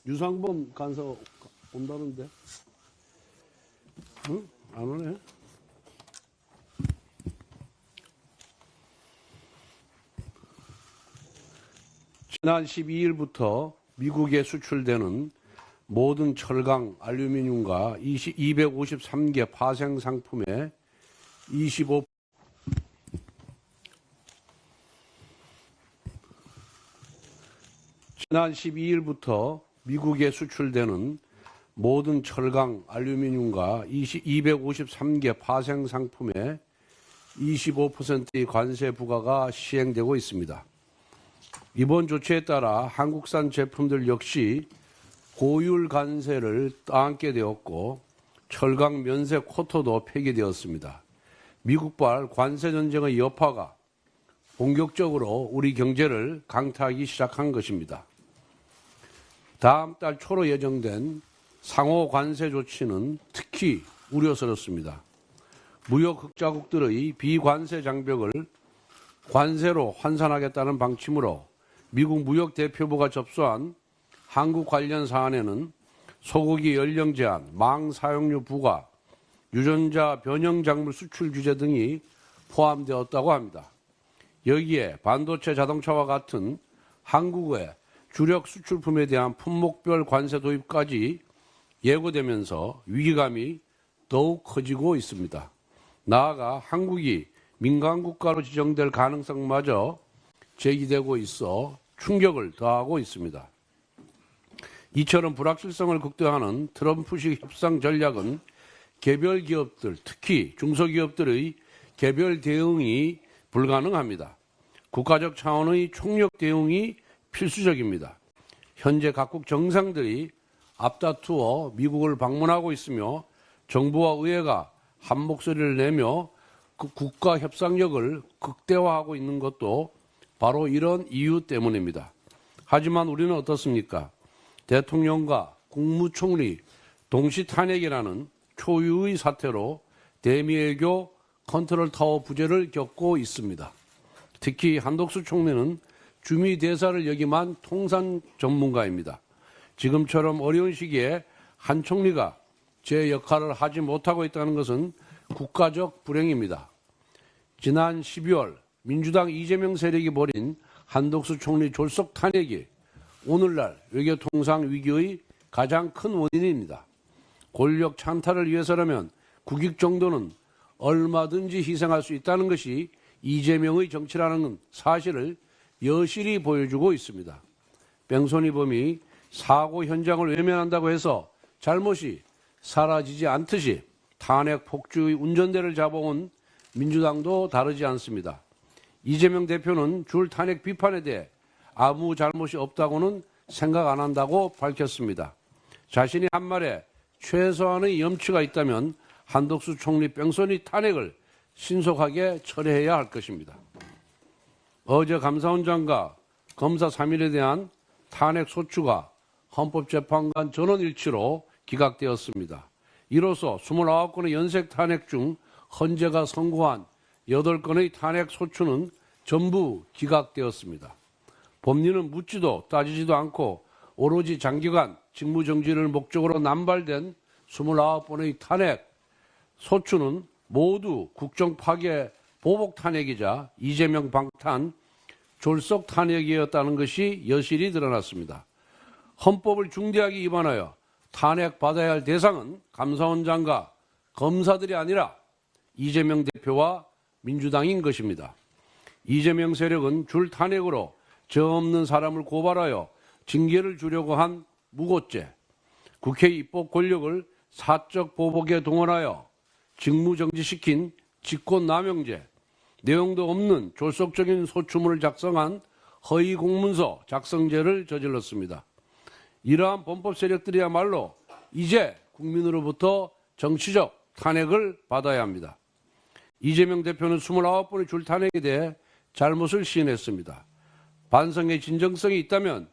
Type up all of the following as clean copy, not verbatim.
유상범 간사 온다는데? 응? 안 오네? 지난 12일부터 미국에 수출되는 모든 철강, 알루미늄과 253개 파생 상품의 25% 지난 12일부터 미국에 수출되는 모든 철강, 알루미늄과 253개 파생 상품의 25%의 관세 부과가 시행되고 있습니다. 이번 조치에 따라 한국산 제품들 역시 고율 관세를 떠안게 되었고 철강 면세 쿼터도 폐기되었습니다. 미국발 관세 전쟁의 여파가 본격적으로 우리 경제를 강타하기 시작한 것입니다. 다음 달 초로 예정된 상호 관세 조치는 특히 우려스럽습니다. 무역 흑자국들의 비관세 장벽을 관세로 환산하겠다는 방침으로 미국 무역대표부가 접수한 한국 관련 사안에는 소고기 연령 제한, 망 사용료 부과, 유전자 변형 작물 수출 규제 등이 포함되었다고 합니다. 여기에 반도체 자동차와 같은 한국의 주력 수출품에 대한 품목별 관세 도입까지 예고되면서 위기감이 더욱 커지고 있습니다. 나아가 한국이 민간국가로 지정될 가능성마저 제기되고 있어 충격을 더하고 있습니다. 이처럼 불확실성을 극대화하는 트럼프식 협상 전략은 개별 기업들, 특히 중소기업들의 개별 대응이 불가능합니다. 국가적 차원의 총력 대응이 필수적입니다. 현재 각국 정상들이 앞다투어 미국을 방문하고 있으며 정부와 의회가 한 목소리를 내며 그 국가 협상력을 극대화하고 있는 것도 바로 이런 이유 때문입니다. 하지만 우리는 어떻습니까? 대통령과 국무총리 동시 탄핵이라는 초유의 사태로 대미외교 컨트롤 타워 부재를 겪고 있습니다. 특히 한덕수 총리는 주미 대사를 역임한 통상 전문가입니다. 지금처럼 어려운 시기에 한 총리가 제 역할을 하지 못하고 있다는 것은 국가적 불행입니다. 지난 12월 민주당 이재명 세력이 벌인 한덕수 총리 졸속 탄핵이 오늘날 외교통상 위기의 가장 큰 원인입니다. 권력 찬탈을 위해서라면 국익 정도는 얼마든지 희생할 수 있다는 것이 이재명의 정치라는 사실을 여실히 보여주고 있습니다. 뺑소니 범이 사고 현장을 외면한다고 해서 잘못이 사라지지 않듯이 탄핵 폭주의 운전대를 잡아온 민주당도 다르지 않습니다. 이재명 대표는 줄 탄핵 비판에 대해 아무 잘못이 없다고는 생각 안 한다고 밝혔습니다. 자신이 한 말에 최소한의 염치가 있다면 한덕수 총리 뺑소니 탄핵을 신속하게 철회해야 할 것입니다. 어제 감사원장과 검사 3인에 대한 탄핵 소추가 헌법재판관 전원일치로 기각되었습니다. 이로써 29건의 연색 탄핵 중 헌재가 선고한 8건의 탄핵 소추는 전부 기각되었습니다. 법리는 묻지도 따지지도 않고 오로지 장기간 직무정지를 목적으로 남발된 29번의 탄핵 소추는 모두 국정 파괴 보복 탄핵이자 이재명 방탄 졸속 탄핵이었다는 것이 여실히 드러났습니다. 헌법을 중대하게 위반하여 탄핵받아야 할 대상은 감사원장과 검사들이 아니라 이재명 대표와 민주당인 것입니다. 이재명 세력은 줄 탄핵으로 죄 없는 사람을 고발하여 징계를 주려고 한 무고죄, 국회 입법 권력을 사적 보복에 동원하여 직무정지시킨 직권남용죄, 내용도 없는 졸속적인 소추문을 작성한 허위 공문서 작성죄를 저질렀습니다. 이러한 범법 세력들이야말로 이제 국민으로부터 정치적 탄핵을 받아야 합니다. 이재명 대표는 29번의 줄 탄핵에 대해 잘못을 시인했습니다. 반성의 진정성이 있다면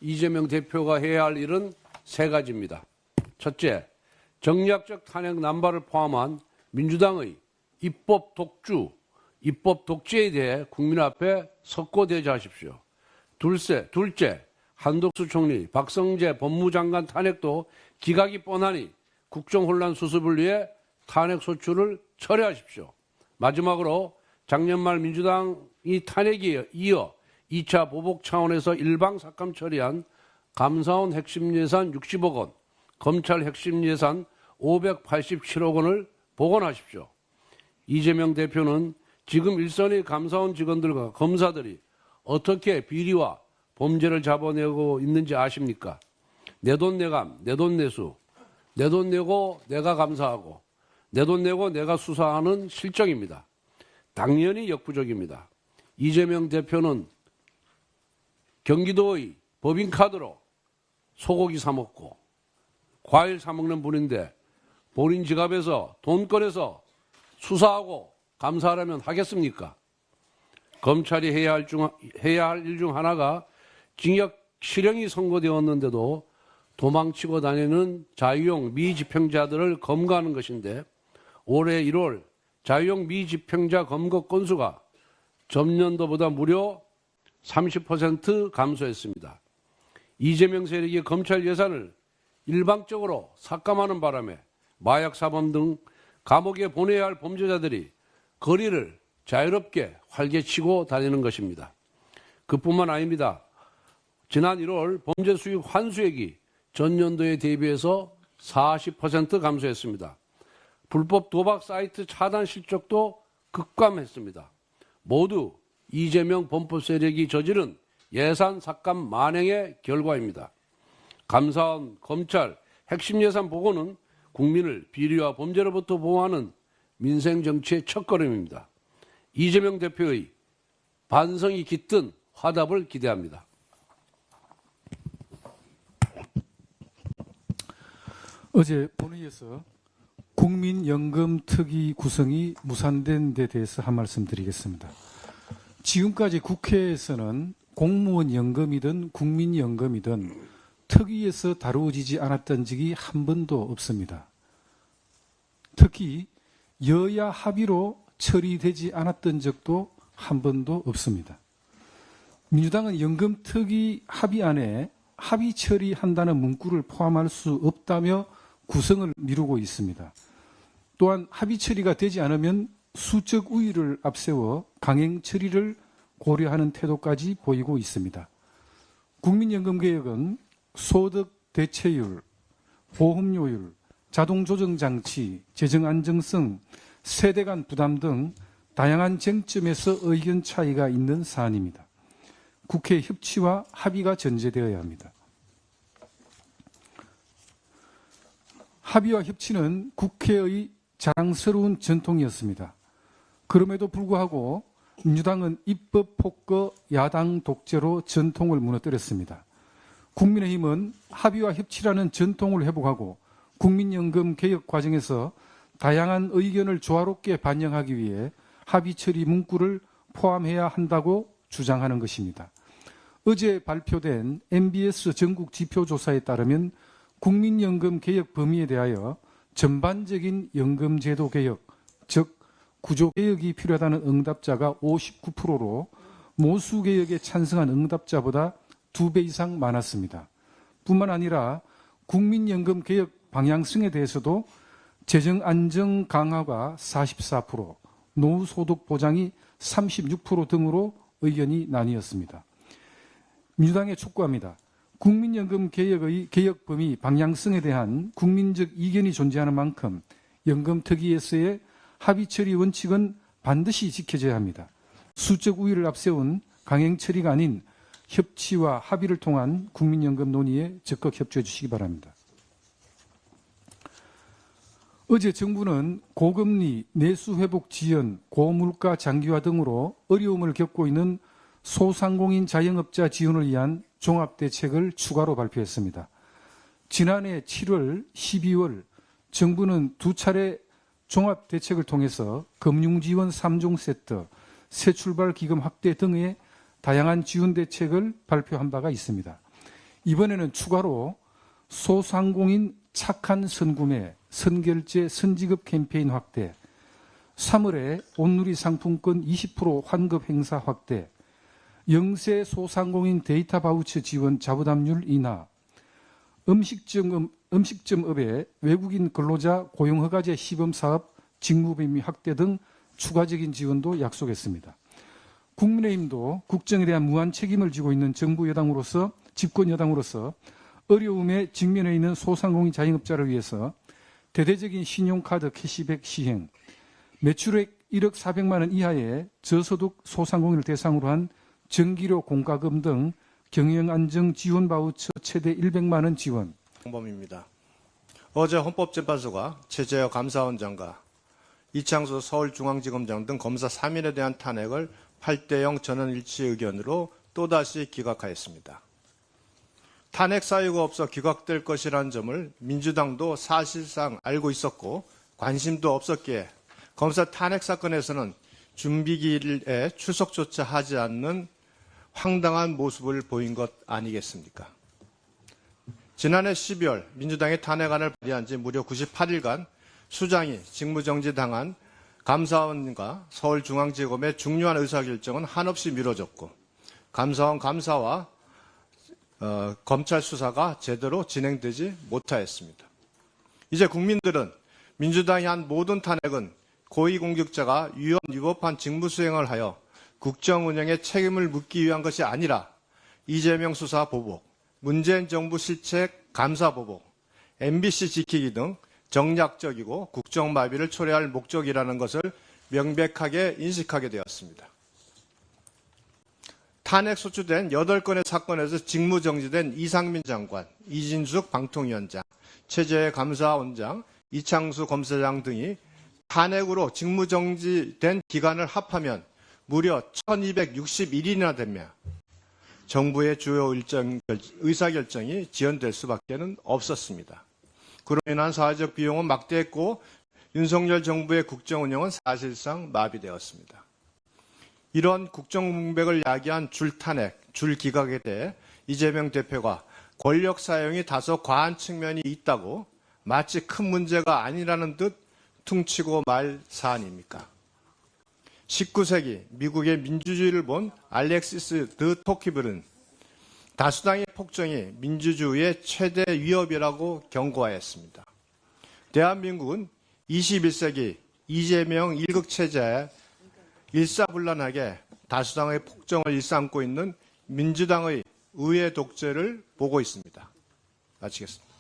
이재명 대표가 해야 할 일은 3가지입니다. 첫째, 정략적 탄핵 남발을 포함한 민주당의 입법 독주, 입법 독재에 대해 국민 앞에 석고대죄하십시오. 둘째, 한덕수 총리, 박성재 법무장관 탄핵도 기각이 뻔하니 국정혼란 수습을 위해 탄핵소추를 철회하십시오. 마지막으로 작년 말 민주당이 탄핵에 이어 2차 보복 차원에서 일방 삭감 처리한 감사원 핵심 예산 60억 원, 검찰 핵심 예산 587억 원을 복원하십시오. 이재명 대표는 지금 일선의 감사원 직원들과 검사들이 어떻게 비리와 범죄를 잡아내고 있는지 아십니까? 내 돈 내감, 내 돈 내수, 내 돈 내고 내가 감사하고 내 돈 내고 내가 수사하는 실정입니다. 당연히 역부족입니다. 이재명 대표는 경기도의 법인카드로 소고기 사 먹고 과일 사 먹는 분인데 본인 지갑에서 돈 꺼내서 수사하고 감사하려면 하겠습니까? 검찰이 해야 할 일 중 하나가 징역 실형이 선고되었는데도 도망치고 다니는 자유형 미집행자들을 검거하는 것인데 올해 1월 자유형 미집행자 검거 건수가 전년도보다 무려 30% 감소했습니다. 이재명 세력이 검찰 예산을 일방적으로 삭감하는 바람에 마약 사범 등 감옥에 보내야 할 범죄자들이 거리를 자유롭게 활개치고 다니는 것입니다. 그뿐만 아닙니다. 지난 1월 범죄 수익 환수액이 전년도에 대비해서 40% 감소했습니다. 불법 도박 사이트 차단 실적도 급감했습니다. 모두 이재명 범법 세력이 저지른 예산 삭감 만행의 결과입니다. 감사원, 검찰, 핵심 예산 보고는 국민을 비리와 범죄로부터 보호하는 민생 정치의 첫걸음입니다. 이재명 대표의 반성이 깃든 화답을 기대합니다. 어제 본회의에서 국민연금 특위 구성이 무산된 데 대해서 한 말씀 드리겠습니다. 지금까지 국회에서는 공무원 연금이든 국민연금이든 특위에서 다루어지지 않았던 적이 한 번도 없습니다. 특히 여야 합의로 처리되지 않았던 적도 한 번도 없습니다. 민주당은 연금특위 합의안에 합의 처리한다는 문구를 포함할 수 없다며 구성을 미루고 있습니다. 또한 합의 처리가 되지 않으면 수적 우위를 앞세워 강행 처리를 고려하는 태도까지 보이고 있습니다. 국민연금개혁은 소득 대체율, 보험료율, 자동조정장치, 재정안정성, 세대 간 부담 등 다양한 쟁점에서 의견 차이가 있는 사안입니다. 국회 협치와 합의가 전제되어야 합니다. 합의와 협치는 국회의 자랑스러운 전통이었습니다. 그럼에도 불구하고 민주당은 입법 폭거 야당 독재로 전통을 무너뜨렸습니다. 국민의힘은 합의와 협치라는 전통을 회복하고 국민연금 개혁 과정에서 다양한 의견을 조화롭게 반영하기 위해 합의 처리 문구를 포함해야 한다고 주장하는 것입니다. 어제 발표된 MBS 전국 지표조사에 따르면 국민연금 개혁 범위에 대하여 전반적인 연금제도 개혁, 즉 구조개혁이 필요하다는 응답자가 59%로 모수개혁에 찬성한 응답자보다 2배 이상 많았습니다. 뿐만 아니라 국민연금 개혁 방향성에 대해서도 재정 안정 강화가 44%, 노후소득 보장이 36% 등으로 의견이 나뉘었습니다. 민주당에 촉구합니다. 국민연금 개혁의 개혁 범위 방향성에 대한 국민적 이견이 존재하는 만큼 연금특위에서의 합의 처리 원칙은 반드시 지켜져야 합니다. 수적 우위를 앞세운 강행 처리가 아닌 협치와 합의를 통한 국민연금 논의에 적극 협조해 주시기 바랍니다. 어제 정부는 고금리, 내수회복 지연, 고물가 장기화 등으로 어려움을 겪고 있는 소상공인 자영업자 지원을 위한 종합대책을 추가로 발표했습니다. 지난해 7월, 12월 정부는 두 차례 종합대책을 통해서 금융지원 3종 세트, 새출발 기금 확대 등의 다양한 지원 대책을 발표한 바가 있습니다. 이번에는 추가로 소상공인 착한 선구매, 선결제, 선지급 캠페인 확대, 3월에 온누리 상품권 20% 환급 행사 확대, 영세 소상공인 데이터 바우처 지원 자부담률 인하, 음식점업의 외국인 근로자 고용허가제 시범사업 직무범위 확대 등 추가적인 지원도 약속했습니다. 국민의힘도 국정에 대한 무한 책임을 지고 있는 정부 여당으로서 집권 여당으로서 어려움에 직면해 있는 소상공인 자영업자를 위해서 대대적인 신용카드 캐시백 시행, 매출액 1억 400만 원 이하의 저소득 소상공인을 대상으로 한 전기료 공과금 등 경영안정 지원 바우처 최대 100만 원 지원. 범입니다. 어제 헌법재판소가 최재형 감사원장과 이창수 서울중앙지검장 등 검사 3인에 대한 탄핵을 8대0 전원일치 의견으로 또다시 기각하였습니다. 탄핵 사유가 없어 기각될 것이라는 점을 민주당도 사실상 알고 있었고 관심도 없었기에 검사 탄핵 사건에서는 준비기일에 출석조차 하지 않는 황당한 모습을 보인 것 아니겠습니까? 지난해 12월 민주당이 탄핵안을 발의한 지 무려 98일간 수장이 직무정지당한 감사원과 서울중앙지검의 중요한 의사결정은 한없이 미뤄졌고 감사원 감사와 검찰 수사가 제대로 진행되지 못하였습니다. 이제 국민들은 민주당이 한 모든 탄핵은 고위공직자가 위법한 직무수행을 하여 국정 운영에 책임을 묻기 위한 것이 아니라 이재명 수사 보복, 문재인 정부 실책 감사 보복, MBC 지키기 등 정략적이고 국정 마비를 초래할 목적이라는 것을 명백하게 인식하게 되었습니다. 탄핵 소추된 8건의 사건에서 직무정지된 이상민 장관, 이진숙 방통위원장, 최재해 감사원장, 이창수 검사장 등이 탄핵으로 직무정지된 기간을 합하면 무려 1261일이나 되며 정부의 주요 의사결정이 지연될 수밖에 없었습니다. 그로 인한 사회적 비용은 막대했고 윤석열 정부의 국정 운영은 사실상 마비되었습니다. 이런 국정 공백을 야기한 줄탄핵, 줄기각에 대해 이재명 대표가 권력 사용이 다소 과한 측면이 있다고 마치 큰 문제가 아니라는 듯 퉁치고 말 사안입니까? 19세기 미국의 민주주의를 본 알렉시스 드 토키블은 다수당의 폭정이 민주주의의 최대 위협이라고 경고하였습니다. 대한민국은 21세기 이재명 1국 체제에 일사불란하게 다수당의 폭정을 일삼고 있는 민주당의 의회 독재를 보고 있습니다. 마치겠습니다.